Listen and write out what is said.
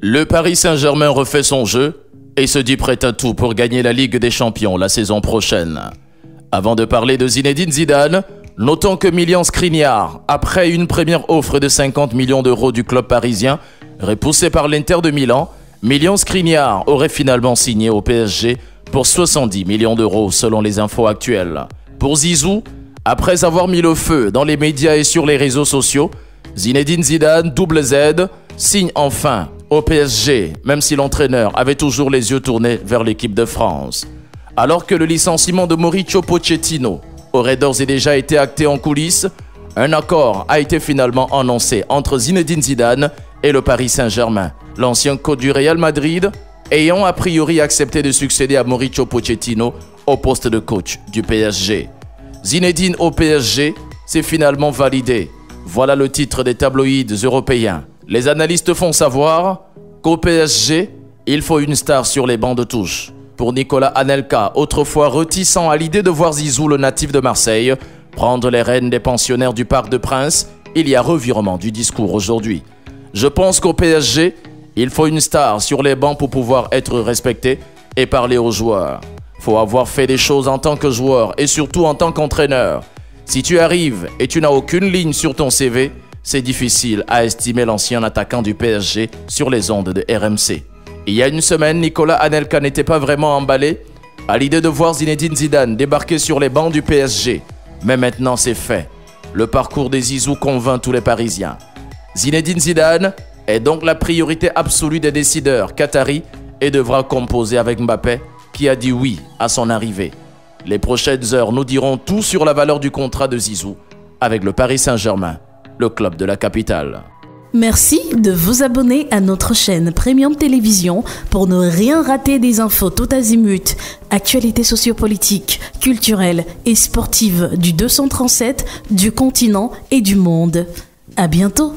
Le Paris Saint-Germain refait son jeu et se dit prêt à tout pour gagner la Ligue des Champions la saison prochaine. Avant de parler de Zinedine Zidane, notons que Milan Skriniar, après une première offre de 50 millions d'euros du club parisien, repoussé par l'Inter de Milan, Milan Skriniar aurait finalement signé au PSG pour 70 millions d'euros selon les infos actuelles. Pour Zizou, après avoir mis le feu dans les médias et sur les réseaux sociaux, Zinedine Zidane, double Z, signe enfin au PSG, même si l'entraîneur avait toujours les yeux tournés vers l'équipe de France. Alors que le licenciement de Mauricio Pochettino aurait d'ores et déjà été acté en coulisses, un accord a été finalement annoncé entre Zinedine Zidane et le Paris Saint-Germain, l'ancien coach du Real Madrid, ayant a priori accepté de succéder à Mauricio Pochettino au poste de coach du PSG. Zinedine au PSG, c'est finalement validé. Voilà le titre des tabloïds européens. Les analystes font savoir qu'au PSG, il faut une star sur les bancs de touche. Pour Nicolas Anelka, autrefois réticent à l'idée de voir Zizou, le natif de Marseille, prendre les rênes des pensionnaires du Parc des Princes, il y a revirement du discours aujourd'hui. Je pense qu'au PSG, il faut une star sur les bancs pour pouvoir être respecté et parler aux joueurs. Faut avoir fait des choses en tant que joueur et surtout en tant qu'entraîneur. Si tu arrives et tu n'as aucune ligne sur ton CV, c'est difficile à estimer l'ancien attaquant du PSG sur les ondes de RMC. Il y a une semaine, Nicolas Anelka n'était pas vraiment emballé à l'idée de voir Zinedine Zidane débarquer sur les bancs du PSG. Mais maintenant, c'est fait. Le parcours des Zizou convainc tous les Parisiens. Zinedine Zidane est donc la priorité absolue des décideurs qataris et devra composer avec Mbappé, qui a dit oui à son arrivée. Les prochaines heures nous diront tout sur la valeur du contrat de Zizou avec le Paris Saint-Germain, le club de la capitale. Merci de vous abonner à notre chaîne Premium Télévision pour ne rien rater des infos tout azimut, actualités sociopolitiques, culturelles et sportives du 237, du continent et du monde. À bientôt.